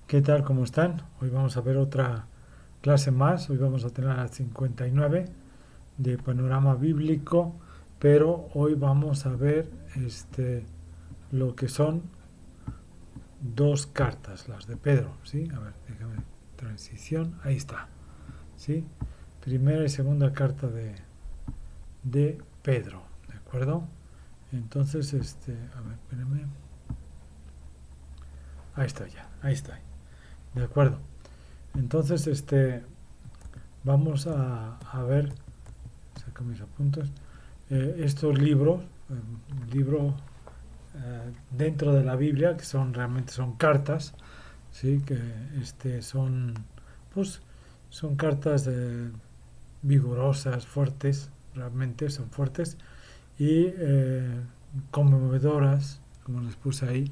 ¿Qué tal? ¿Cómo están? Hoy vamos a ver otra clase más. Hoy vamos a tener la 59 de panorama bíblico, pero hoy vamos a ver lo que son dos cartas, las de Pedro, ¿sí? A ver, déjame transición, ahí está, ¿sí? Primera y segunda carta de Pedro, ¿de acuerdo? Entonces, a ver, espérenme. Ahí está ya, ahí está. De acuerdo. Entonces, vamos a ver, saco mis apuntes, estos libros, libros dentro de la Biblia, que son realmente son cartas, sí, que son, pues, son cartas vigorosas, fuertes, realmente son fuertes y conmovedoras, como les puse ahí,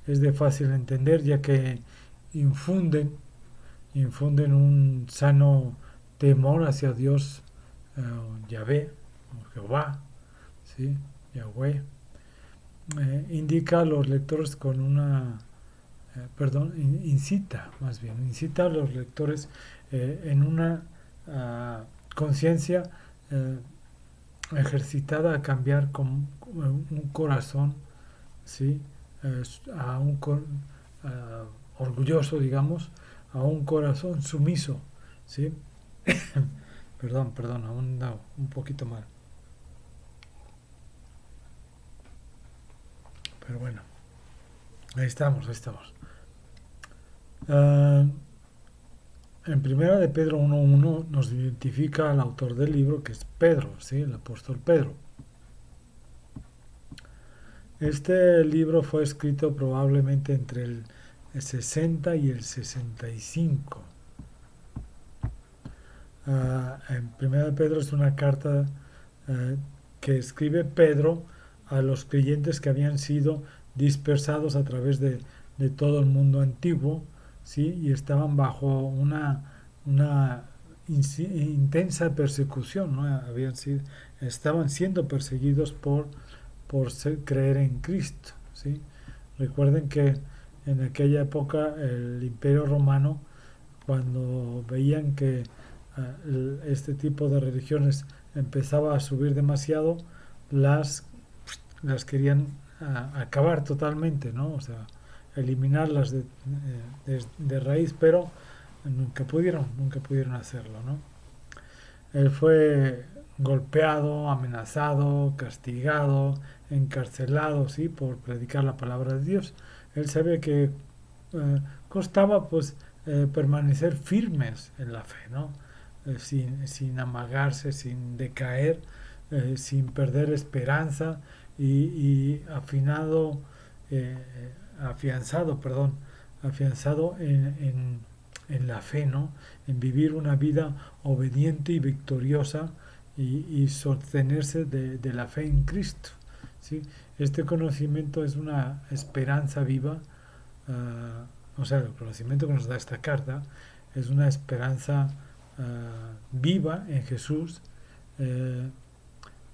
es de fácil entender ya que infunden, infunden un sano temor hacia Dios, Yahvé, o Jehová, ¿sí? Yahweh, indica a los lectores con una, perdón, incita más bien, incita a los lectores en una conciencia eh, ejercitada a cambiar con un corazón, ¿sí? Eh, a un orgulloso, digamos, a un corazón sumiso, ¿sí? Perdón, aún no, un poquito mal, pero bueno, ahí estamos, ahí estamos. Uh, En primera de Pedro 1.1 nos identifica al autor del libro, que es Pedro, ¿sí? El apóstol Pedro. Este libro fue escrito probablemente entre el 60 y el 65. En primera de Pedro es una carta uh, que escribe Pedro a los creyentes que habían sido dispersados a través de todo el mundo antiguo, ¿sí? Y estaban bajo una intensa persecución, ¿no? Estaban siendo perseguidos creer en Cristo, ¿sí? Recuerden que en aquella época el Imperio Romano, cuando veían que este tipo de religiones empezaba a subir demasiado, las, las querían acabar totalmente, ¿no? O sea, eliminarlas de raíz, pero nunca pudieron hacerlo, ¿no? Él fue golpeado, amenazado, castigado, encarcelado, ¿sí? Por predicar la palabra de Dios. Él sabe que costaba, pues, permanecer firmes en la fe, ¿no? Sin amagarse, sin decaer, sin perder esperanza y eh, afianzado, perdón, afianzado en la fe, ¿no? En vivir una vida obediente y victoriosa y sostenerse de la fe en Cristo, ¿sí? Este conocimiento es una esperanza viva, o sea, el conocimiento que nos da esta carta es una esperanza viva en Jesús, eh,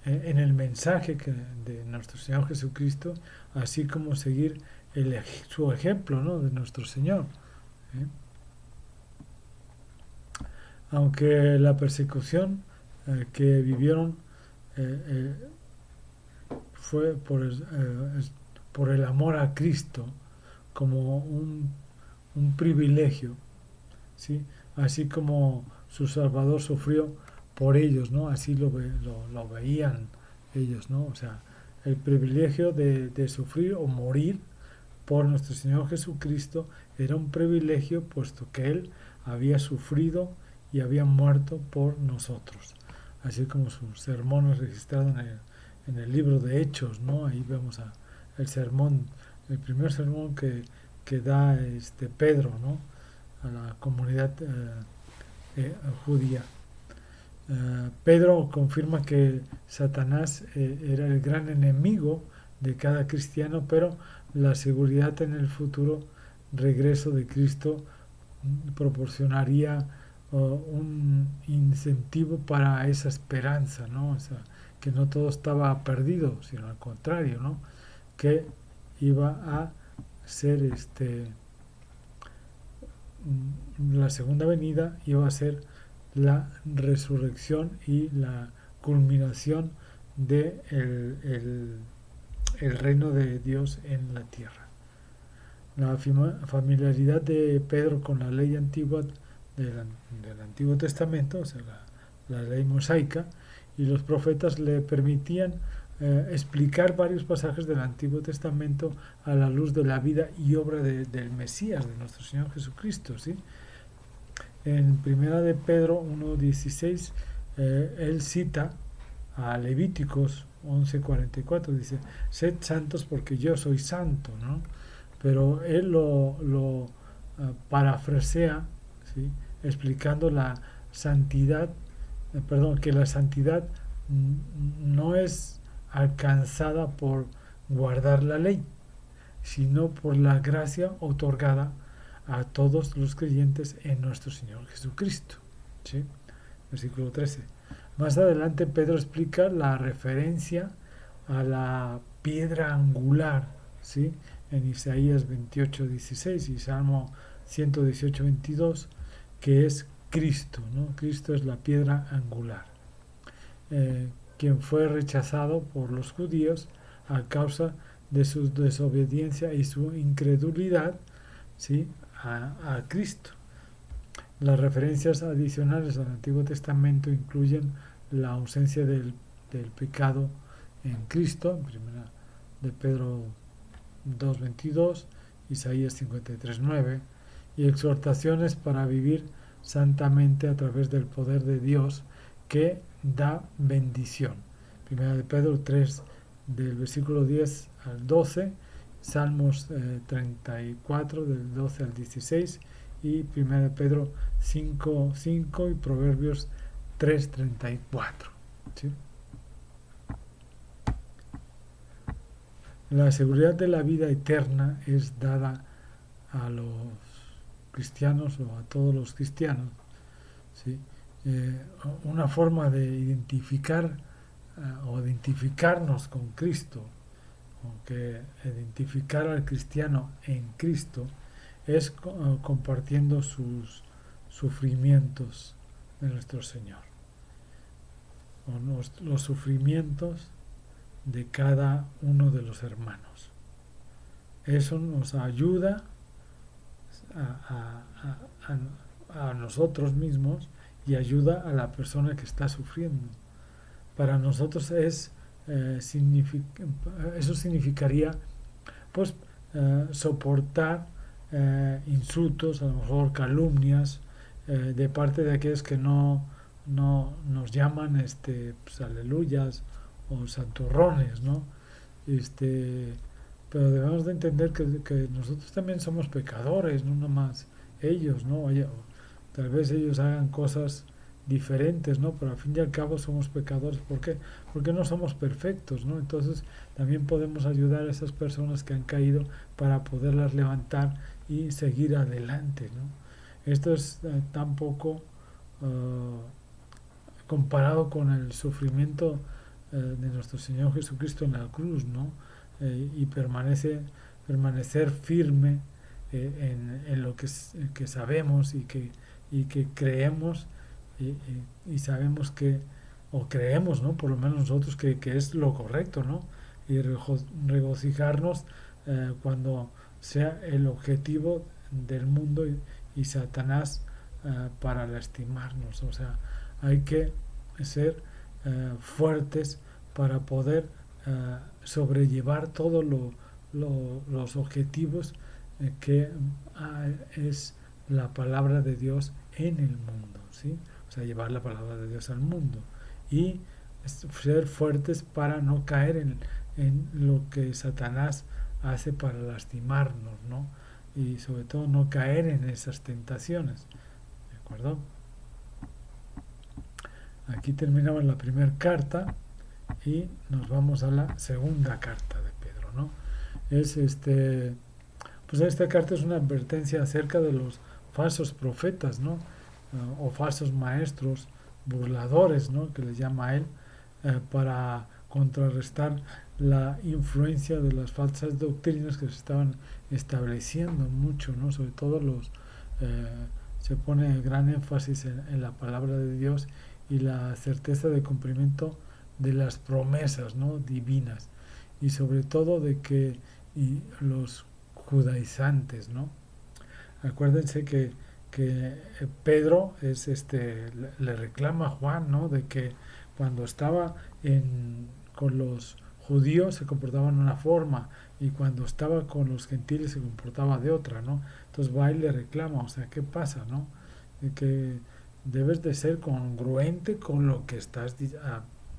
en el mensaje de nuestro Señor Jesucristo, así como seguir su ejemplo, ¿no? De nuestro Señor. ¿Eh? Aunque la persecución que vivieron eh, eh, fue por el amor a Cristo como un privilegio, ¿sí? Así como su Salvador sufrió por ellos, ¿no? Así lo veían ellos, ¿no? O sea, el privilegio de sufrir o morir por nuestro Señor Jesucristo era un privilegio puesto que Él había sufrido y había muerto por nosotros. Así como su sermón es registrado en el libro de Hechos, ¿no? Ahí vemos el sermón, el primer sermón que da Pedro, ¿no? A la comunidad judía. Pedro confirma que Satanás era el gran enemigo de cada cristiano, pero la seguridad en el futuro regreso de Cristo proporcionaría un incentivo para esa esperanza, ¿no? O sea, que no todo estaba perdido, sino al contrario, ¿no? Que iba a ser la segunda venida iba a ser la resurrección y la culminación de el reino de Dios en la tierra. La familiaridad de Pedro con la ley antigua del Antiguo Testamento, o sea, la ley mosaica, y los profetas le permitían explicar varios pasajes del Antiguo Testamento a la luz de la vida y obra del Mesías, de nuestro Señor Jesucristo, ¿sí? En primera de Pedro 1:16 él cita a Levíticos 11:44, dice: sed santos porque yo soy santo, ¿no? Pero él lo parafrasea, ¿sí? Explicando la santidad, que la santidad no es alcanzada por guardar la ley, sino por la gracia otorgada a todos los creyentes en nuestro Señor Jesucristo, ¿sí? Versículo 13. Más adelante Pedro explica la referencia a la piedra angular, ¿sí? En Isaías 28:16 y Salmo 118:22, que es Cristo, ¿no? Cristo es la piedra angular, quien fue rechazado por los judíos a causa de su desobediencia y su incredulidad, ¿sí? a Cristo. Las referencias adicionales al Antiguo Testamento incluyen la ausencia del pecado en Cristo, en primera de Pedro 2:22, Isaías 53:9, y exhortaciones para vivir santamente a través del poder de Dios que da bendición. Primera de Pedro 3, del versículo 10 al 12, Salmos 34, del 12 al 16, y Primera de Pedro 5:5 y Proverbios 3:34. ¿Sí? La seguridad de la vida eterna es dada a los cristianos o a todos los cristianos, ¿sí? Una forma de identificar o identificarnos con Cristo, o que identificar al cristiano en Cristo, es compartiendo sus sufrimientos de nuestro Señor, o los sufrimientos de cada uno de los hermanos. Eso nos ayuda a nosotros mismos y ayuda a la persona que está sufriendo. Para nosotros eso significaría pues soportar insultos, a lo mejor calumnias, de parte de aquellos que no nos llaman pues, aleluyas o santurrones, ¿no? Pero debemos de entender que nosotros también somos pecadores, no nomás ellos, ¿no? Tal vez ellos hagan cosas diferentes, ¿no? Pero al fin y al cabo somos pecadores. ¿Por qué? Porque no somos perfectos, ¿no? Entonces también podemos ayudar a esas personas que han caído para poderlas levantar y seguir adelante, ¿no? Esto es tan poco comparado con el sufrimiento de nuestro Señor Jesucristo en la cruz, ¿no? Y permanecer firme en lo que sabemos y que creemos y sabemos que, o creemos, ¿no? Por lo menos nosotros que es lo correcto, ¿no? Y regocijarnos cuando sea el objetivo del mundo y Satanás para lastimarnos. O sea, hay que ser fuertes para poder sobrellevar todos los objetivos que es la palabra de Dios en el mundo, ¿sí? O sea, llevar la palabra de Dios al mundo y ser fuertes para no caer en lo que Satanás hace para lastimarnos, ¿no? Y sobre todo no caer en esas tentaciones, ¿de acuerdo? Aquí terminamos la primera carta y nos vamos a la segunda carta de Pedro, ¿no? Pues esta carta es una advertencia acerca de los falsos profetas, ¿no? O falsos maestros, burladores, ¿no? Que les llama él, para contrarrestar la influencia de las falsas doctrinas que se estaban estableciendo mucho, ¿no? Sobre todo se pone gran énfasis en la palabra de Dios y la certeza de cumplimiento de las promesas, ¿no?, divinas, y sobre todo de que los judaizantes, ¿no? Acuérdense que Pedro le reclama a Juan, ¿no?, de que cuando estaba con los judíos se comportaba de una forma y cuando estaba con los gentiles se comportaba de otra, ¿no? Entonces va y le reclama, o sea, ¿qué pasa, no? De que debes de ser congruente con lo que estás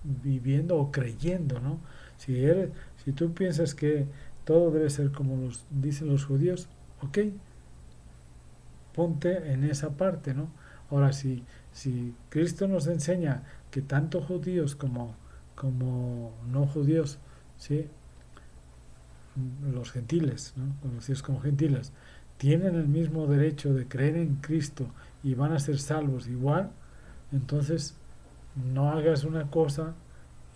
viviendo o creyendo, ¿no? Si tú piensas que todo debe ser como los dicen los judíos, ok, ponte en esa parte, ¿no? Ahora, si Cristo nos enseña que tanto judíos como no judíos, ¿sí?, los gentiles, ¿no?, conocidos como gentiles, tienen el mismo derecho de creer en Cristo y van a ser salvos igual, entonces no hagas una cosa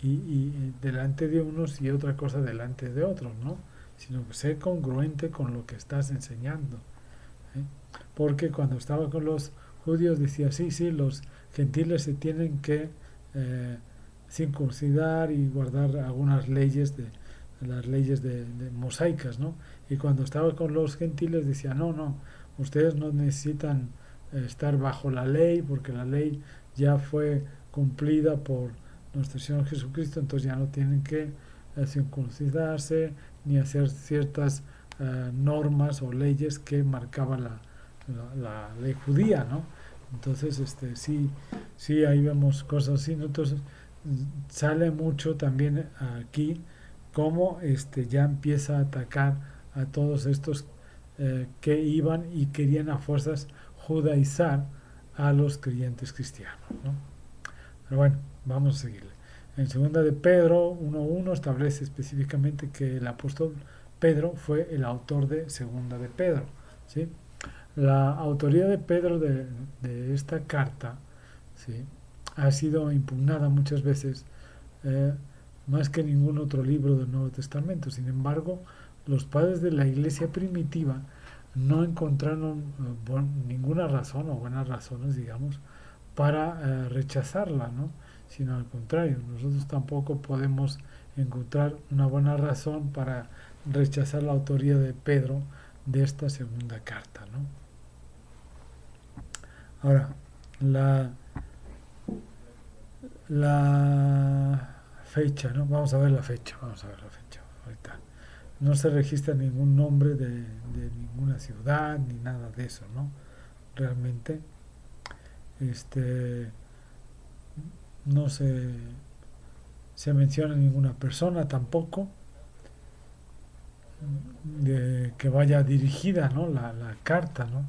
y delante de unos y otra cosa delante de otros, ¿no? Sino que sé congruente con lo que estás enseñando, ¿eh? Porque cuando estaba con los judíos decía, sí, sí, los gentiles se tienen que eh, circuncidar y guardar algunas leyes de las leyes de mosaicas, ¿no? Y cuando estaba con los gentiles decía, no, no, ustedes no necesitan estar bajo la ley porque la ley ya fue cumplida por nuestro Señor Jesucristo, entonces ya no tienen que circuncidarse ni hacer ciertas normas o leyes que marcaba la ley judía, ¿no? Entonces, sí, sí, ahí vemos cosas así, ¿no? Entonces, sale mucho también aquí cómo ya empieza a atacar a todos estos que iban y querían a fuerzas judaizar a los creyentes cristianos, ¿no? Pero bueno, vamos a seguirle. En segunda de Pedro 1.1 establece específicamente que el apóstol Pedro fue el autor de segunda de Pedro, ¿sí? La autoría de Pedro de esta carta, ¿sí?, ha sido impugnada muchas veces, eh, más que ningún otro libro del Nuevo Testamento. Sin embargo, los padres de la iglesia primitiva no encontraron ninguna razón o buenas razones, digamos, para rechazarla, ¿no? Sino al contrario, nosotros tampoco podemos encontrar una buena razón para rechazar la autoría de Pedro de esta segunda carta, ¿no? Ahora, la fecha, ¿no? Vamos a ver la fecha, ahorita. No se registra ningún nombre de ninguna ciudad ni nada de eso, ¿no? Realmente, este, no se menciona ninguna persona tampoco que vaya dirigida, ¿no?, la carta, ¿no?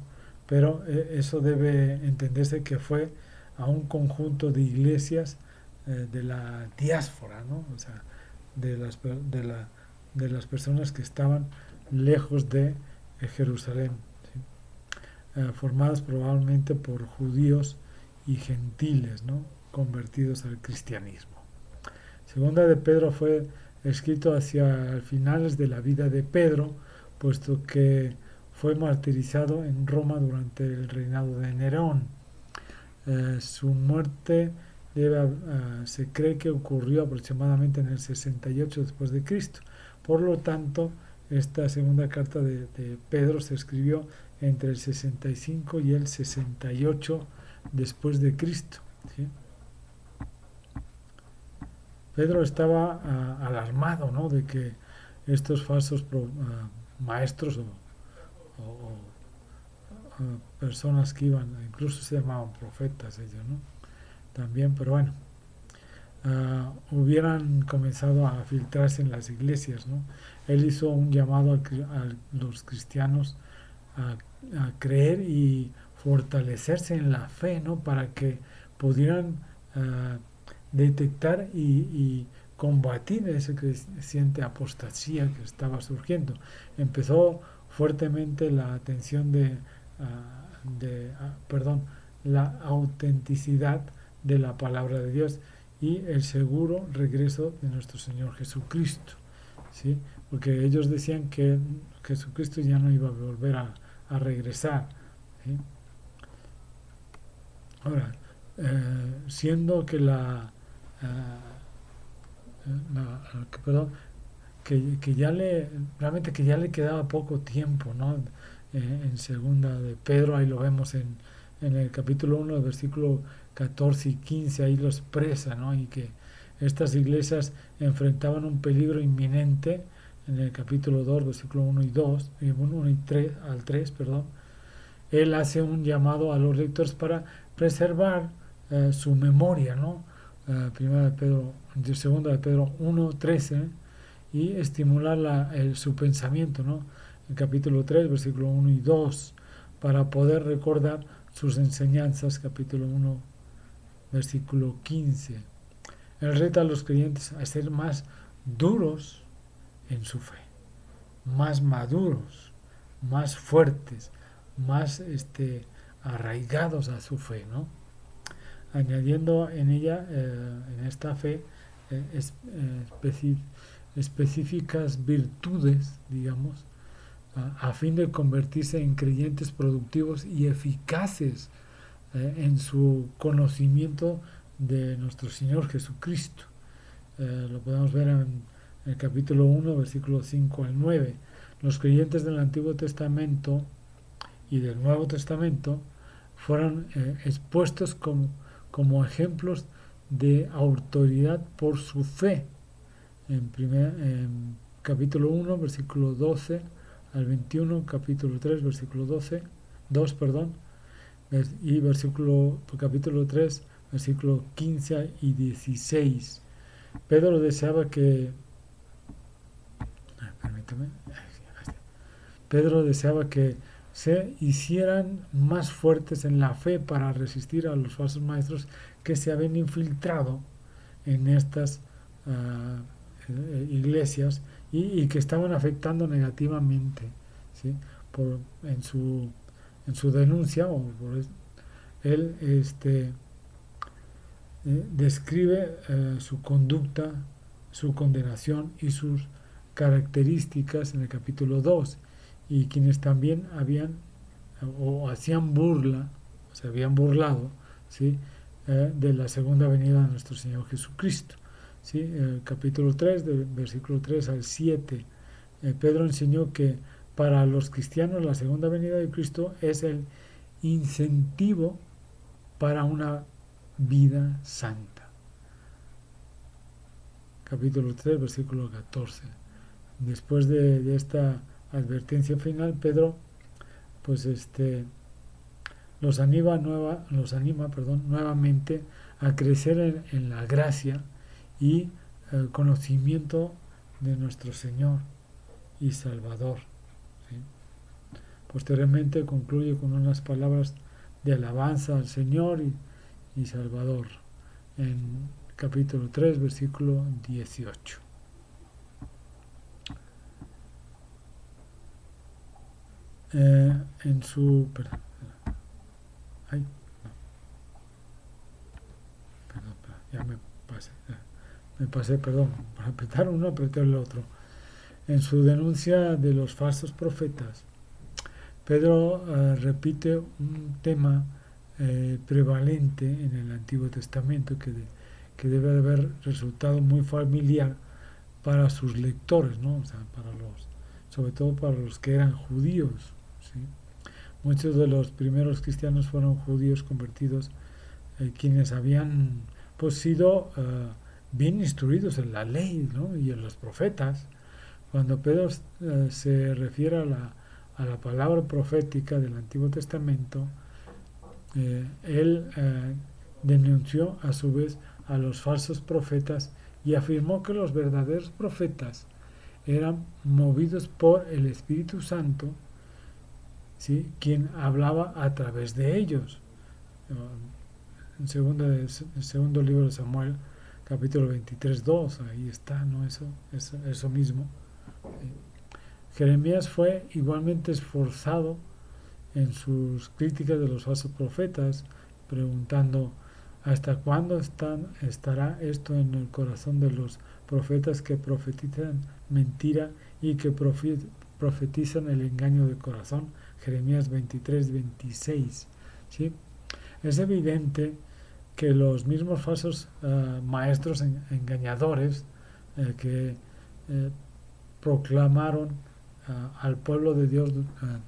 Pero eso debe entenderse que fue a un conjunto de iglesias de la diáspora, ¿no? O sea, de las personas que estaban lejos de Jerusalén, ¿sí? Formadas probablemente por judíos y gentiles, ¿no?, convertidos al cristianismo. Segunda de Pedro fue escrito hacia finales de la vida de Pedro, puesto que fue martirizado en Roma durante el reinado de Nerón. Su muerte se cree que ocurrió aproximadamente en el 68 después de Cristo. Por lo tanto, esta segunda carta de Pedro se escribió entre el 65 y el 68 después de Cristo, ¿sí? Pedro estaba alarmado, ¿no?, de que estos falsos maestros o personas que iban, incluso se llamaban profetas ellos, ¿no?, también, pero bueno, hubieran comenzado a filtrarse en las iglesias, ¿no? Él hizo un llamado a los cristianos a creer y fortalecerse en la fe, ¿no?, para que pudieran detectar y combatir esa creciente apostasía que estaba surgiendo. Empezó fuertemente la atención la autenticidad de la palabra de Dios y el seguro regreso de nuestro Señor Jesucristo, ¿sí? Porque ellos decían que Jesucristo ya no iba a volver a regresar, ¿sí? Ahora, siendo que perdón, que ya le realmente que ya le quedaba poco tiempo, ¿no? En segunda de Pedro, ahí lo vemos en el capítulo 1, versículo 14 y 15, ahí lo expresa, ¿no? Y que estas iglesias enfrentaban un peligro inminente en el capítulo 2, versículo 1 y 2, 1 y 3, al 3, perdón. Él hace un llamado a los lectores para preservar su memoria, ¿no? Primera de Pedro, segunda de Pedro 1:13, y estimular su pensamiento, ¿no? El capítulo 3, versículo 1 y 2, para poder recordar sus enseñanzas, capítulo 1, versículo 15. Él reta a los creyentes a ser más duros en su fe, más maduros, más fuertes, más arraigados a su fe, ¿no? Añadiendo en ella, en esta fe, específicas virtudes, digamos, a fin de convertirse en creyentes productivos y eficaces en su conocimiento de nuestro Señor Jesucristo. Lo podemos ver en el capítulo 1, versículos 5 al 9. Los creyentes del Antiguo Testamento y del Nuevo Testamento fueron expuestos como ejemplos de autoridad por su fe. En capítulo 1, versículo 12 al 21, capítulo 3, versículo 2, perdón, y capítulo 3, versículo 15 y 16. Pedro deseaba que permítame, Pedro deseaba que se hicieran más fuertes en la fe para resistir a los falsos maestros que se habían infiltrado en estas iglesias y que estaban afectando negativamente, ¿sí? En su denuncia, él describe su conducta, su condenación y sus características en el capítulo 2, y quienes también habían o hacían burla, se habían burlado, ¿sí? De la segunda venida de nuestro Señor Jesucristo. ¿Sí? El capítulo 3, del versículo 3 al 7, Pedro enseñó que para los cristianos la segunda venida de Cristo es el incentivo para una vida santa. Capítulo 3, versículo 14. Después de esta advertencia final, Pedro pues los anima nuevamente a crecer en la gracia y el conocimiento de nuestro Señor y Salvador, ¿sí? Posteriormente concluye con unas palabras de alabanza al Señor y Salvador en capítulo 3, versículo 18. En su... Perdón, ay, no, perdón, ya me pasé, perdón, para apretar uno, apreté el otro. En su denuncia de los falsos profetas, Pedro repite un tema prevalente en el Antiguo Testamento que debe de haber resultado muy familiar para sus lectores, ¿no? O sea, sobre todo para los que eran judíos, ¿sí? Muchos de los primeros cristianos fueron judíos convertidos, quienes habían pues sido bien instruidos en la ley, ¿no? Y en los profetas. Cuando Pedro se refiere a la palabra profética del Antiguo Testamento, él denunció a su vez a los falsos profetas y afirmó que los verdaderos profetas eran movidos por el Espíritu Santo, ¿sí? Quien hablaba a través de ellos. En segundo libro de Samuel, capítulo 23:2, ahí está, ¿no? Eso mismo. Jeremías fue igualmente esforzado en sus críticas de los falsos profetas, preguntando ¿hasta cuándo estará esto en el corazón de los profetas que profetizan mentira y que profetizan el engaño del corazón? Jeremías 23:26. ¿Sí? es evidente que los mismos falsos maestros engañadores que proclamaron al pueblo de Dios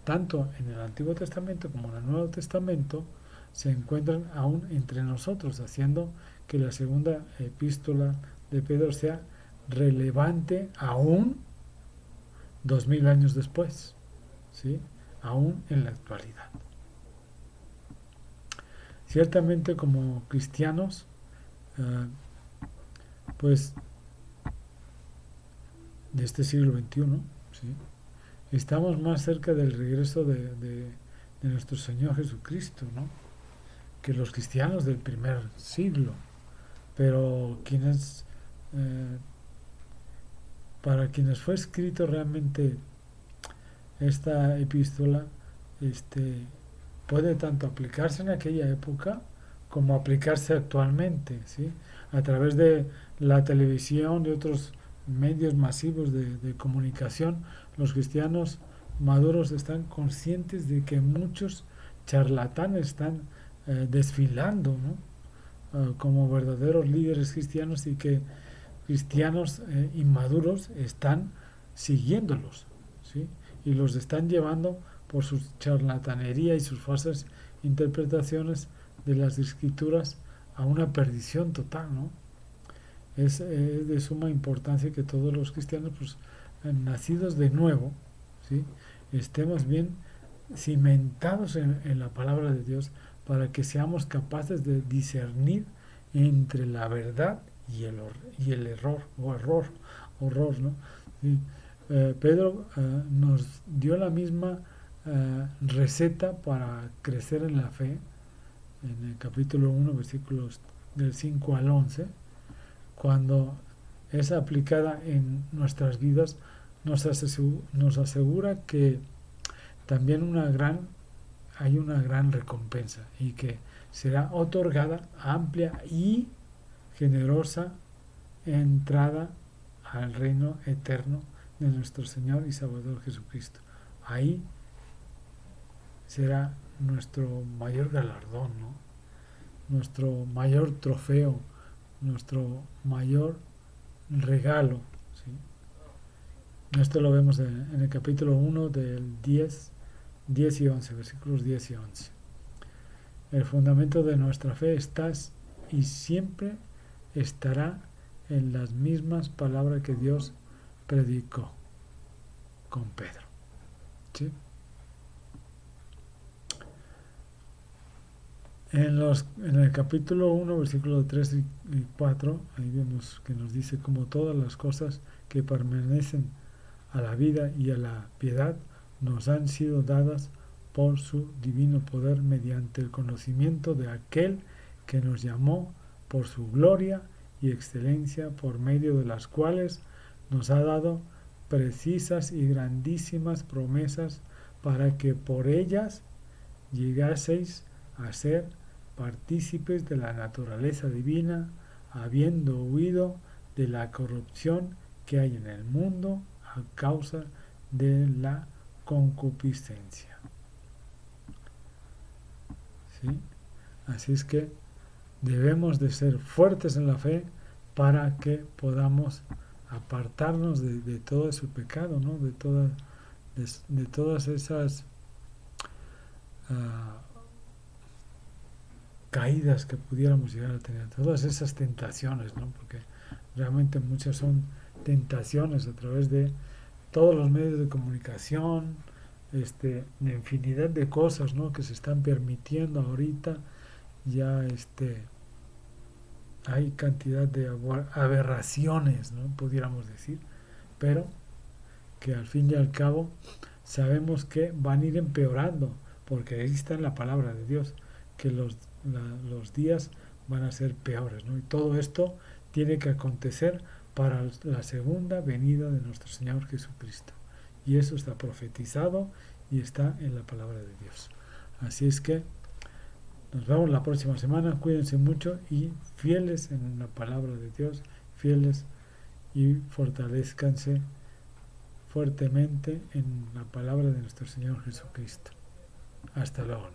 tanto en el Antiguo Testamento como en el Nuevo Testamento se encuentran aún entre nosotros, haciendo que la segunda epístola de Pedro sea relevante aún 2000 años después, ¿sí? Aún en la actualidad. Ciertamente como cristianos, pues de este siglo XXI, ¿sí? Estamos más cerca del regreso de nuestro Señor Jesucristo, ¿no? Que los cristianos del primer siglo. Pero para quienes fue escrito realmente esta epístola, puede tanto aplicarse en aquella época como aplicarse actualmente, ¿sí? A través de la televisión y otros medios masivos de comunicación, los cristianos maduros están conscientes de que muchos charlatanes están desfilando, ¿no? Como verdaderos líderes cristianos y que cristianos inmaduros están siguiéndolos, ¿sí? Y los están llevando por su charlatanería y sus falsas interpretaciones de las escrituras a una perdición total, ¿no? Es de suma importancia que todos los cristianos, pues, nacidos de nuevo, ¿sí? Estemos bien cimentados en la palabra de Dios para que seamos capaces de discernir entre la verdad y el error, o horror, ¿no? Sí. Pedro nos dio la misma receta para crecer en la fe en el capítulo 1, versículos del 5 al 11, cuando es aplicada en nuestras vidas, nos asegura que también hay una gran recompensa y que será otorgada amplia y generosa entrada al reino eterno de nuestro Señor y Salvador Jesucristo. Ahí será nuestro mayor galardón, ¿no? Nuestro mayor trofeo, nuestro mayor regalo, ¿sí? Esto lo vemos en el capítulo 1 del 10 y 11, versículos 10 y 11. El fundamento de nuestra fe está y siempre estará en las mismas palabras que Dios predicó con Pedro, ¿sí? En el capítulo 1, versículos 3 y 4, ahí vemos que nos dice: como todas las cosas que permanecen a la vida y a la piedad nos han sido dadas por su divino poder mediante el conocimiento de aquel que nos llamó por su gloria y excelencia, por medio de las cuales nos ha dado precisas y grandísimas promesas para que por ellas llegaseis a ser partícipes de la naturaleza divina, habiendo huido de la corrupción que hay en el mundo a causa de la concupiscencia. ¿Sí? Así es que debemos de ser fuertes en la fe para que podamos apartarnos de todo ese pecado, ¿no? De todas esas caídas que pudiéramos llegar a tener, todas esas tentaciones, ¿no? Porque realmente muchas son tentaciones a través de todos los medios de comunicación, de infinidad de cosas, ¿no? Que se están permitiendo ahorita. Ya hay cantidad de aberraciones, ¿no? Pudiéramos decir, pero que al fin y al cabo sabemos que van a ir empeorando, porque ahí está en la palabra de Dios, que los días van a ser peores, ¿no? Y todo esto tiene que acontecer para la segunda venida de nuestro Señor Jesucristo. Y eso está profetizado y está en la palabra de Dios. Así es que nos vemos la próxima semana. Cuídense mucho y fieles en la palabra de Dios, fieles, y fortalezcanse fuertemente en la palabra de nuestro Señor Jesucristo. Hasta luego.